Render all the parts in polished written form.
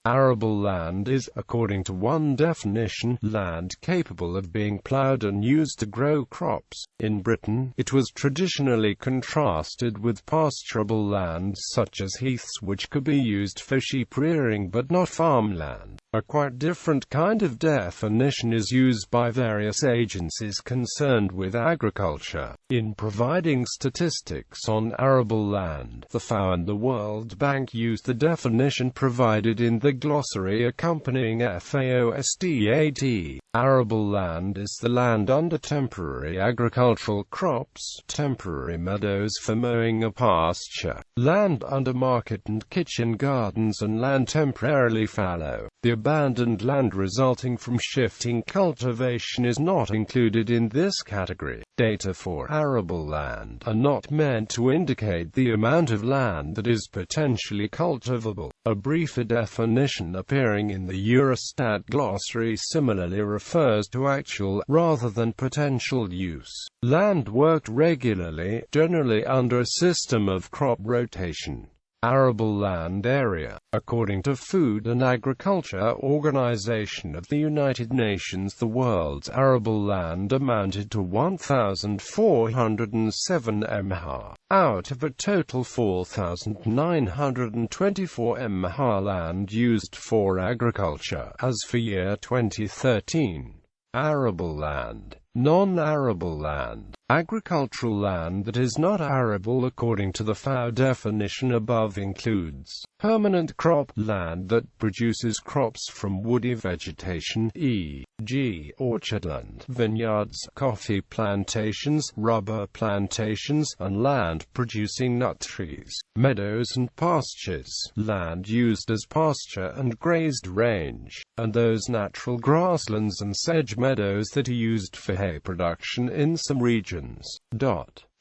Arable land is, according to one definition, land capable of being ploughed and used to grow crops. In Britain, it was traditionally contrasted with pasturable land such as heaths, which could be used for sheep rearing but not farmland. A quite different kind of definition is used by various agencies concerned with agriculture. In providing statistics on arable land, the FAO and the World Bank use the definition provided in the glossary accompanying FAOSTAT. Arable land is the land under temporary agricultural crops, temporary meadows for mowing or pasture, land under market and kitchen gardens, and land temporarily fallow. The abandoned land resulting from shifting cultivation is not included in this category. Data for arable land are not meant to indicate the amount of land that is potentially cultivable. A briefer definition appearing in the Eurostat glossary similarly refers to actual, rather than potential use. Land worked regularly, generally under a system of crop rotation. Arable land area. According to Food and Agriculture Organization of the United Nations, the world's arable land amounted to 1,407 mha, out of a total 4,924 mha land used for agriculture, as for year 2013. Arable land. Non-arable land. Agricultural land that is not arable according to the FAO definition above includes permanent crop land that produces crops from woody vegetation, e.g., orchardland, vineyards, coffee plantations, rubber plantations, and land producing nut trees, meadows and pastures, land used as pasture and grazed range, and those natural grasslands and sedge meadows that are used for hay production in some regions.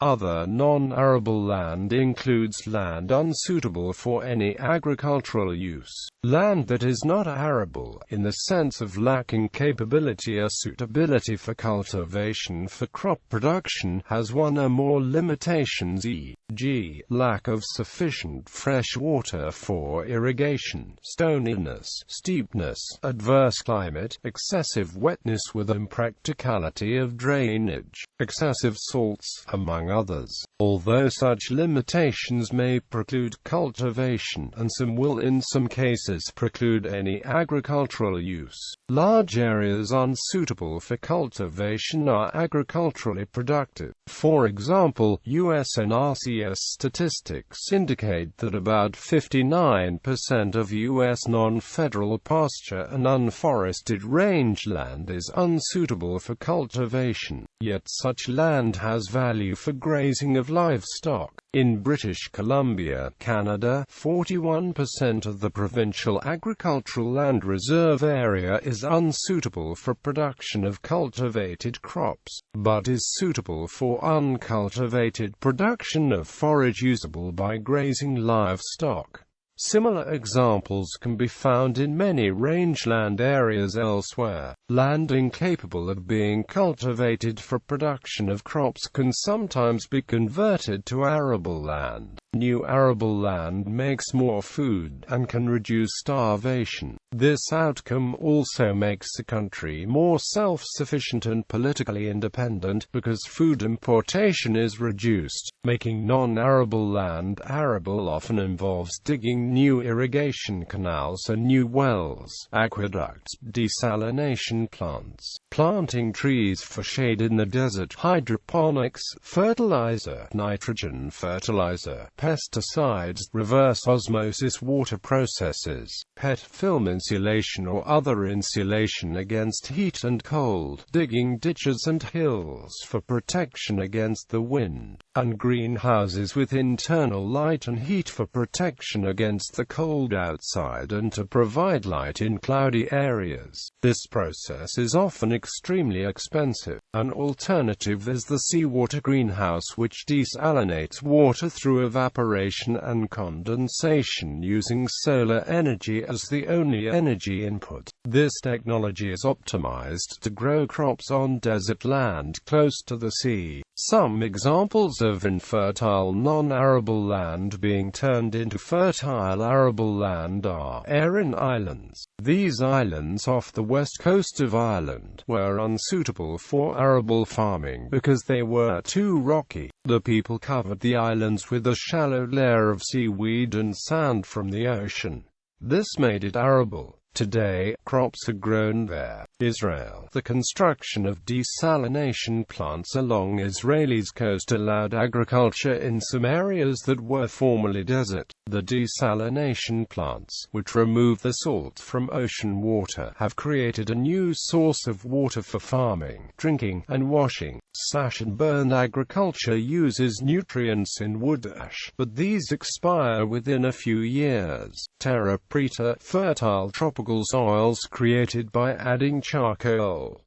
Other non-arable land includes land unsuitable for any agricultural use. Land that is not arable, in the sense of lacking capability or suitability for cultivation for crop production, has one or more limitations, e.g., lack of sufficient fresh water for irrigation, stoniness, steepness, adverse climate, excessive wetness with impracticality of drainage, excessive salts, among others. Although such limitations may preclude cultivation, and some will in some cases preclude any agricultural use, large areas unsuitable for cultivation are agriculturally productive. For example, USNRCS statistics indicate that about 59% of U.S. non-federal pasture and unforested rangeland is unsuitable for cultivation, yet such land has value for grazing of livestock. In British Columbia, Canada, 41% of the provincial agricultural land reserve area is unsuitable for production of cultivated crops, but is suitable for uncultivated production of forage usable by grazing livestock. Similar examples can be found in many rangeland areas elsewhere. Land incapable of being cultivated for production of crops can sometimes be converted to arable land. New arable land makes more food, and can reduce starvation. This outcome also makes the country more self-sufficient and politically independent, because food importation is reduced. Making non-arable land arable often involves digging new irrigation canals and new wells, aqueducts, desalination plants, planting trees for shade in the desert, hydroponics, fertilizer, nitrogen fertilizer, pesticides, reverse osmosis water processes, PET film insulation or other insulation against heat and cold, digging ditches and hills for protection against the wind, and greenhouses with internal light and heat for protection against the cold outside and to provide light in cloudy areas. This process is often extremely expensive. An alternative is the seawater greenhouse, which desalinates water through evaporation and condensation using solar energy as the only energy input. This technology is optimized to grow crops on desert land close to the sea. Some examples of infertile non-arable land being turned into fertile arable land are Aran Islands. These islands off the west coast of Ireland were unsuitable for arable farming because they were too rocky. The people covered the islands with a shallow layer of seaweed and sand from the ocean. This made it arable. Today, crops are grown there. Israel. The construction of desalination plants along Israel's coast allowed agriculture in some areas that were formerly desert. The desalination plants, which remove the salt from ocean water, have created a new source of water for farming, drinking, and washing. Slash and burn agriculture uses nutrients in wood ash, but these expire within a few years. Terra preta, fertile tropical soils created by adding charcoal.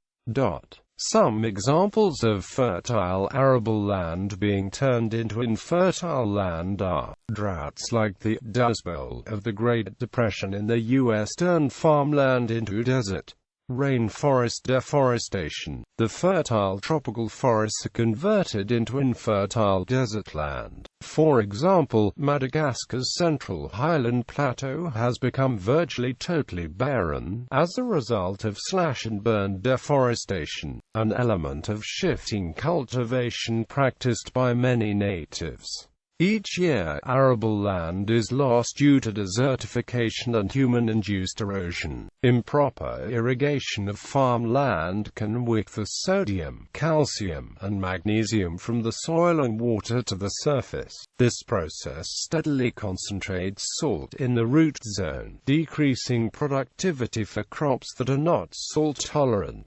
Some examples of fertile arable land being turned into infertile land are droughts like the Dust Bowl of the Great Depression in the U.S. turned farmland into desert. Rainforest deforestation. The fertile tropical forests are converted into infertile desert land. For example, Madagascar's central highland plateau has become virtually totally barren as a result of slash-and-burn deforestation, an element of shifting cultivation practiced by many natives. Each year, arable land is lost due to desertification and human-induced erosion. Improper irrigation of farmland can wick the sodium, calcium, and magnesium from the soil and water to the surface. This process steadily concentrates salt in the root zone, decreasing productivity for crops that are not salt-tolerant.